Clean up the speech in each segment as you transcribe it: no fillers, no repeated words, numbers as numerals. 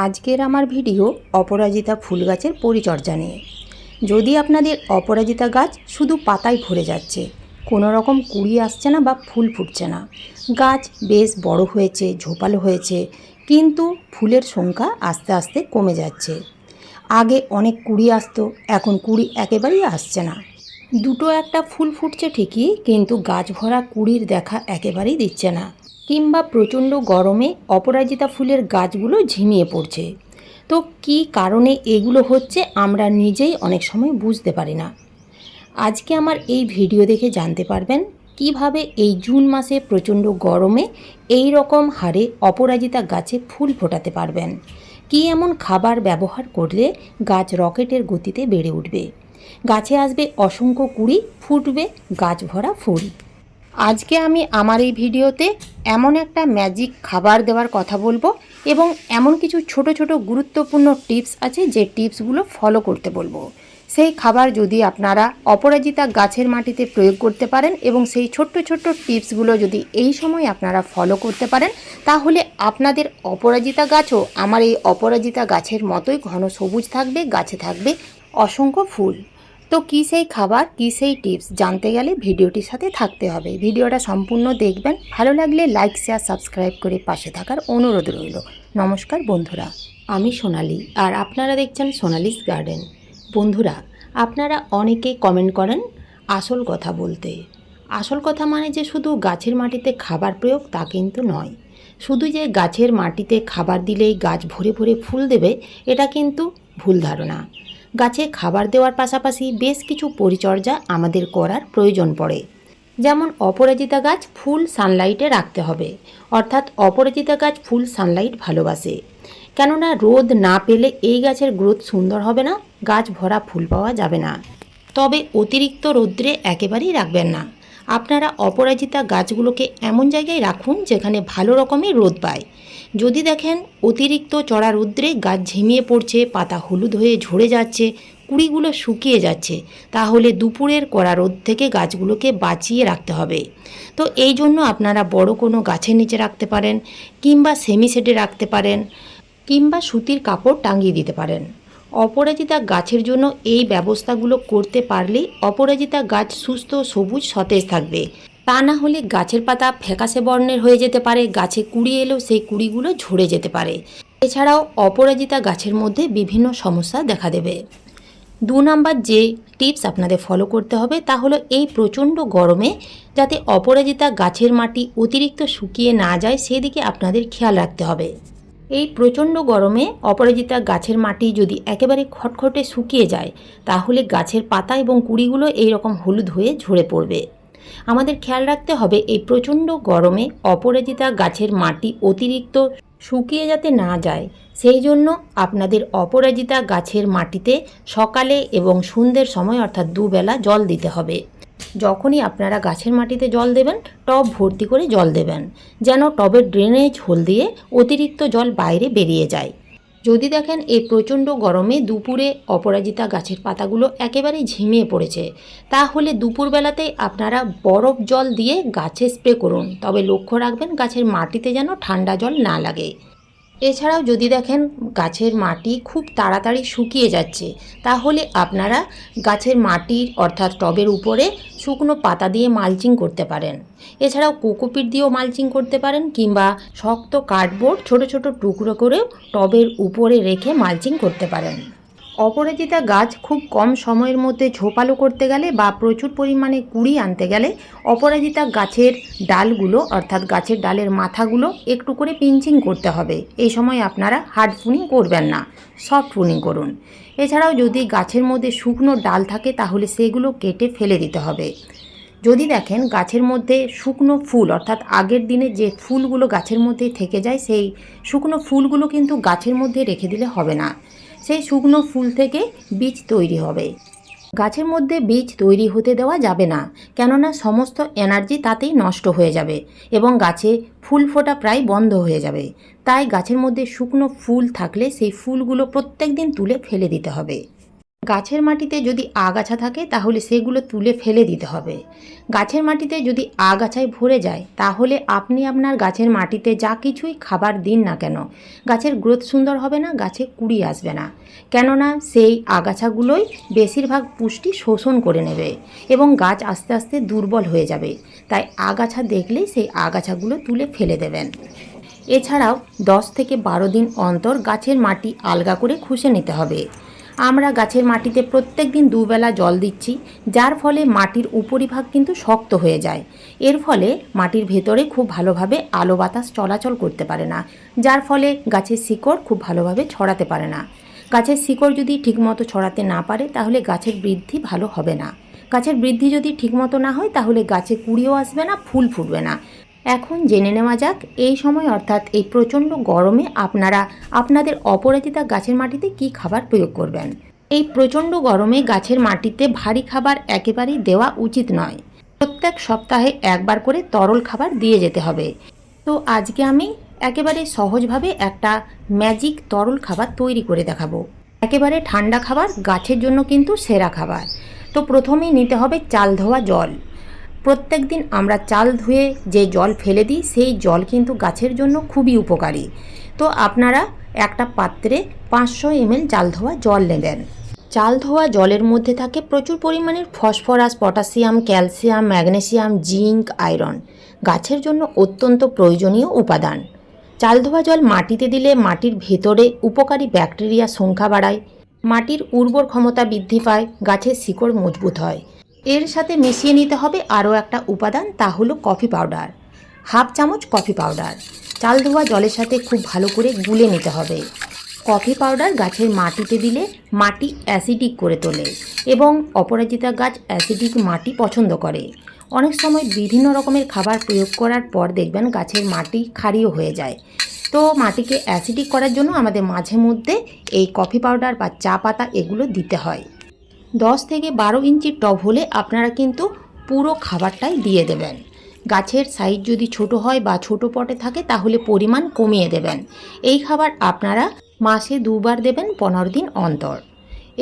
আজকের আমার ভিডিও অপরাজিতা ফুল গাছের পরিচর্যা নিয়ে। যদি আপনাদের অপরাজিতা গাছ শুধু পাতায় ভরে যাচ্ছে, কোনো রকম কুঁড়ি আসছে না বা ফুল ফুটছে না, গাছ বেশ বড় হয়েছে, ঝোপালো হয়েছে, কিন্তু ফুলের সংখ্যা আস্তে আস্তে কমে যাচ্ছে। আগে অনেক কুঁড়ি আসতো, এখন কুঁড়ি একেবারেই আসছে না। দুটো একটা ফুল ফুটছে ঠিকই, কিন্তু গাছ ভরা কুঁড়ির দেখা একেবারেই দিচ্ছে না। কিংবা প্রচণ্ড গরমে অপরাজিতা ফুলের গাছগুলো ঝিমিয়ে পড়ছে। তো কী কারণে এগুলো হচ্ছে আমরা নিজেই অনেক সময় বুঝতে পারি না। আজকে আমার এই ভিডিও দেখে জানতে পারবেন কিভাবে এই জুন মাসে প্রচণ্ড গরমে এই রকম হারে অপরাজিতা গাছে ফুল ফোটাতে পারবেন। কী এমন খাবার ব্যবহার করলে গাছ রকেটের গতিতে বেড়ে উঠবে, গাছে আসবে অসংখ্য কুঁড়ি, ফুটবে গাছ ভরা ফুল। আজকে আমি আমার এই ভিডিওতে এমন একটা ম্যাজিক খাবার দেওয়ার কথা বলবো এবং এমন কিছু ছোট ছোট গুরুত্বপূর্ণ টিপস আছে যে টিপসগুলো ফলো করতে বলবো। সেই খাবার যদি আপনারা অপরাজিতা গাছের মাটিতে প্রয়োগ করতে পারেন এবং সেই ছোট্ট ছোট্ট টিপসগুলো যদি এই সময় আপনারা ফলো করতে পারেন, তাহলে আপনাদের অপরাজিতা গাছও আমার এই অপরাজিতা গাছের মতোই ঘন সবুজ থাকবে, গাছে থাকবে অসংখ্য ফুল। তো কী সেই খাবার, কী সেই টিপস জানতে গেলে ভিডিওটির সাথে থাকতে হবে। ভিডিওটা সম্পূর্ণ দেখবেন, ভালো লাগলে লাইক শেয়ার সাবস্ক্রাইব করে পাশে থাকার অনুরোধ রইল। নমস্কার বন্ধুরা, আমি সোনালি আর আপনারা দেখছেন সোনালিস গার্ডেন। বন্ধুরা, আপনারা অনেকে কমেন্ট করেন আসল কথা বলতে। আসল কথা মানে যে শুধু গাছের মাটিতে খাবার প্রয়োগ তা কিন্তু নয়। শুধু যে গাছের মাটিতে খাবার দিলেই গাছ ভরে ভরে ফুল দেবে এটা কিন্তু ভুল ধারণা। গাছে খাবার দেওয়ার পাশাপাশি বেশ কিছু পরিচর্যা আমাদের করার প্রয়োজন পড়ে। যেমন অপরাজিতা গাছ ফুল সানলাইটে রাখতে হবে, অর্থাৎ অপরাজিতা গাছ ফুল সানলাইট ভালোবাসে। কেননা রোদ না পেলে এই গাছের গ্রোথ সুন্দর হবে না, গাছ ভরা ফুল পাওয়া যাবে না। তবে অতিরিক্ত রৌদ্রে একেবারেই রাখবেন না। আপনারা অপরাজিতা গাছগুলোকে এমন জায়গায় রাখুন যেখানে ভালো রকমের রোদ পায়। যদি দেখেন অতিরিক্ত চড়া রৌদ্রে গাছ ঝিমিয়ে পড়ছে, পাতা হলুদ হয়ে ঝরে যাচ্ছে, কুঁড়িগুলো শুকিয়ে যাচ্ছে, তাহলে দুপুরের কড়া রোদ থেকে গাছগুলোকে বাঁচিয়ে রাখতে হবে। তো এই জন্য আপনারা বড় কোনো গাছের নিচে রাখতে পারেন, কিংবা সেমি শেডে রাখতে পারেন, কিংবা সুতির কাপড় টাঙিয়ে দিতে পারেন। অপরাজিতা গাছের জন্য এই ব্যবস্থাগুলো করতে পারলেই অপরাজিতা গাছ সুস্থ, সবুজ, সতেজ থাকবে। তা না হলে গাছের পাতা ফ্যাকাশে বর্ণের হয়ে যেতে পারে, গাছে কুঁড়ি এলেও সেই কুঁড়িগুলো ঝরে যেতে পারে। এছাড়াও অপরাজিতা গাছের মধ্যে বিভিন্ন সমস্যা দেখা দেবে। 2 নাম্বার যে টিপস আপনাদের ফলো করতে হবে তা হলো এই প্রচণ্ড গরমে যাতে অপরাজিতা গাছের মাটি অতিরিক্ত শুকিয়ে না যায় সেদিকে আপনাদের খেয়াল রাখতে হবে। এই প্রচণ্ড গরমে অপরাজিতা গাছের মাটি যদি একেবারে খটখটে শুকিয়ে যায়, তাহলে গাছের পাতা এবং কুঁড়িগুলো এইরকম হলুদ হয়ে ঝরে পড়বে। আমাদের খেয়াল রাখতে হবে এই প্রচণ্ড গরমে অপরাজিতা গাছের মাটি অতিরিক্ত শুকিয়ে যাতে না যায়, সেই জন্য আপনাদের অপরাজিতা গাছের মাটিতে সকালে এবং সন্ধ্যের সময় অর্থাৎ দুবেলা জল দিতে হবে। যখনই আপনারা গাছের মাটিতে জল দেবেন, টব ভর্তি করে জল দেবেন, যেন টবের ড্রেনেজ হোল দিয়ে অতিরিক্ত জল বাইরে বেরিয়ে যায়। যদি দেখেন এই প্রচণ্ড গরমে দুপুরে অপরাজিতা গাছের পাতাগুলো একেবারে ঝিমিয়ে পড়েছে, তাহলে দুপুরবেলাতেই আপনারা বরফ জল দিয়ে গাছে স্প্রে করুন। তবে লক্ষ্য রাখবেন গাছের মাটিতে যেন ঠান্ডা জল না লাগে। এছাড়াও যদি দেখেন গাছের মাটি খুব তাড়াতাড়ি শুকিয়ে যাচ্ছে, তাহলে আপনারা গাছের মাটির অর্থাৎ টবের উপরে শুকনো পাতা দিয়ে মালচিং করতে পারেন। এছাড়াও কোকোপিট দিয়েও মালচিং করতে পারেন, কিংবা শক্ত কার্ডবোর্ড ছোট ছোট টুকরো করেও টবের উপরে রেখে মালচিং করতে পারেন। অপরাজিতা গাছ খুব কম সময়ের মধ্যে ঝোপালো করতে গেলে বা প্রচুর পরিমাণে কুঁড়ি আনতে গেলে অপরাজিতা গাছের ডালগুলো অর্থাৎ গাছের ডালের মাথাগুলো একটু করে পিঞ্চিং করতে হবে। এই সময় আপনারা হার্ড প্রুনিং করবেন না, সফট প্রুনিং করুন। এছাড়াও যদি গাছের মধ্যে শুকনো ডাল থাকে তাহলে সেগুলো কেটে ফেলে দিতে হবে। যদি দেখেন গাছের মধ্যে শুকনো ফুল অর্থাৎ আগের দিনে যে ফুলগুলো গাছের মধ্যে থেকে যায়, সেই শুকনো ফুলগুলো কিন্তু গাছের মধ্যে রেখে দিলে হবে না। সেই শুকনো ফুল থেকে বীজ তৈরি হবে। গাছের মধ্যে বীজ তৈরি হতে দেওয়া যাবে না, কেননা সমস্ত এনার্জি তাতেই নষ্ট হয়ে যাবে এবং গাছে ফুল ফোটা প্রায় বন্ধ হয়ে যাবে। তাই গাছের মধ্যে শুকনো ফুল থাকলে সেই ফুলগুলো প্রত্যেক দিন তুলে ফেলে দিতে হবে। গাছের মাটিতে যদি আগাছা থাকে তাহলে সেগুলো তুলে ফেলে দিতে হবে। গাছের মাটিতে যদি আগাছায় ভরে যায় তাহলে আপনি আপনার গাছের মাটিতে যা কিছুই খাবার দিন না কেন, গাছের গ্রোথ সুন্দর হবে না, গাছে কুড়ি আসবে না। কেননা সেই আগাছাগুলোই বেশিরভাগ পুষ্টি শোষণ করে নেবে এবং গাছ আস্তে আস্তে দুর্বল হয়ে যাবে। তাই আগাছা দেখলেই সেই আগাছাগুলো তুলে ফেলে দেবেন। এছাড়াও 10 থেকে 12 দিন অন্তর গাছের মাটি আলগা করে খুশে নিতে হবে। আমরা গাছের মাটিতে প্রত্যেক দিন দুবেলা জল দিচ্ছি, যার ফলে মাটির উপরিভাগ কিন্তু শক্ত হয়ে যায়। এর ফলে মাটির ভেতরে খুব ভালোভাবে আলো বাতাস চলাচল করতে পারে না, যার ফলে গাছের শিকড় খুব ভালোভাবে ছড়াতে পারে না। গাছের শিকড় যদি ঠিকমতো ছড়াতে না পারে তাহলে গাছের বৃদ্ধি ভালো হবে না। গাছের বৃদ্ধি যদি ঠিকমতো না হয় তাহলে গাছে কুঁড়িও আসবে না, ফুল ফুটবে না। এখন জেনে নেওয়া যাক এই সময় অর্থাৎ এই প্রচণ্ড গরমে আপনারা আপনাদের অপরাজিতা গাছের মাটিতে কি খাবার প্রয়োগ করবেন। এই প্রচণ্ড গরমে গাছের মাটিতে ভারী খাবার একেবারেই দেওয়া উচিত নয়। প্রত্যেক সপ্তাহে একবার করে তরল খাবার দিয়ে যেতে হবে। তো আজকে আমি একেবারে সহজভাবে একটা ম্যাজিক তরল খাবার তৈরি করে দেখাবো। একেবারে ঠান্ডা খাবার, গাছের জন্য কিন্তু সেরা খাবার। তো প্রথমেই নিতে হবে চাল ধোয়া জল। প্রত্যেক দিন আমরা চাল ধুয়ে যে জল ফেলে দিই সেই জল কিন্তু গাছের জন্য খুবই উপকারী। তো আপনারা একটা পাত্রে 500 ml চাল ধোয়া জল নেবেন। চাল ধোয়া জলের মধ্যে থাকে প্রচুর পরিমাণের phosphorus, potassium, calcium, magnesium, zinc, iron, গাছের জন্য অত্যন্ত প্রয়োজনীয় উপাদান। চাল ধোয়া জল মাটিতে দিলে মাটির ভেতরে উপকারী ব্যাকটেরিয়া সংখ্যা বাড়ায়, মাটির উর্বর ক্ষমতা বৃদ্ধি পায়, গাছের শিকড় মজবুত হয়। এর সাথে মিশিয়ে নিতে হবে আরও একটা উপাদান, তা হলো কফি পাউডার। 1/2 চামচ কফি পাউডার চাল ধোয়া জলের সাথে খুব ভালো করে গুলে নিতে হবে। কফি পাউডার গাছের মাটিতে দিলে মাটি অ্যাসিডিক করে তোলে এবং অপরাজিতা গাছ অ্যাসিডিক মাটি পছন্দ করে। অনেক সময় বিভিন্ন রকমের খাবার প্রয়োগ করার পর দেখবেন গাছের মাটি ক্ষারীয় হয়ে যায়। তো মাটিকে অ্যাসিডিক করার জন্য আমাদের মাঝে মধ্যে এই কফি পাউডার বা চা পাতা এগুলো দিতে হয়। 10 থেকে 12 ইঞ্চি টব হলে আপনারা কিন্তু পুরো খাবারটাই দিয়ে দেবেন। গাছের সাইজ যদি ছোট হয় বা ছোট পটে থাকে তাহলে পরিমাণ কমিয়ে দেবেন। এই খাবার আপনারা মাসে 2 বার দেবেন 15 দিন অন্তর।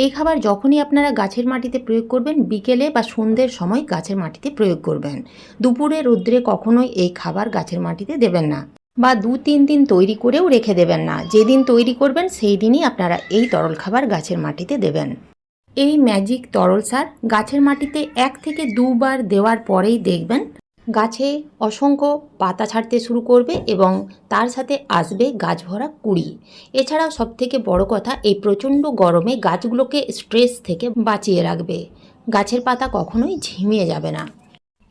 এই খাবার যখনই আপনারা গাছের মাটিতে প্রয়োগ করবেন বিকেলে বা সন্ধ্যের সময় গাছের মাটিতে প্রয়োগ করবেন। দুপুরে রোদ্রে কখনোই এই খাবার গাছের মাটিতে দেবেন না, বা 2-3 দিন তৈরি করেও রেখে দেবেন না। যেদিন তৈরি করবেন সেই দিনই আপনারা এই তরল খাবার গাছের মাটিতে দেবেন। এই ম্যাজিক তরল সার গাছের মাটিতে 1 থেকে 2 বার দেওয়ার পরেই দেখবেন গাছে অসংখ্য পাতা ছাড়তে শুরু করবে এবং তার সাথে আসবে গাছ ভরা কুঁড়ি। এছাড়াও সবথেকে বড় কথা, এই প্রচণ্ড গরমে গাছগুলোকে স্ট্রেস থেকে বাঁচিয়ে রাখবে। গাছের পাতা কখনোই ঝিমিয়ে যাবে না।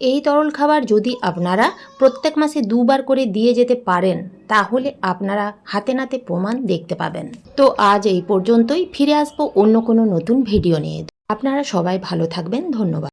এই তরল খাবার যদি আপনারা প্রত্যেক মাসে 2 বার করে দিয়ে যেতে পারেন তাহলে আপনারা হাতে নাতে প্রমাণ দেখতে পাবেন। তো আজ এই পর্যন্তই, ফিরে আসবো অন্য কোনো নতুন ভিডিও নিয়ে। আপনারা সবাই ভালো থাকবেন, ধন্যবাদ।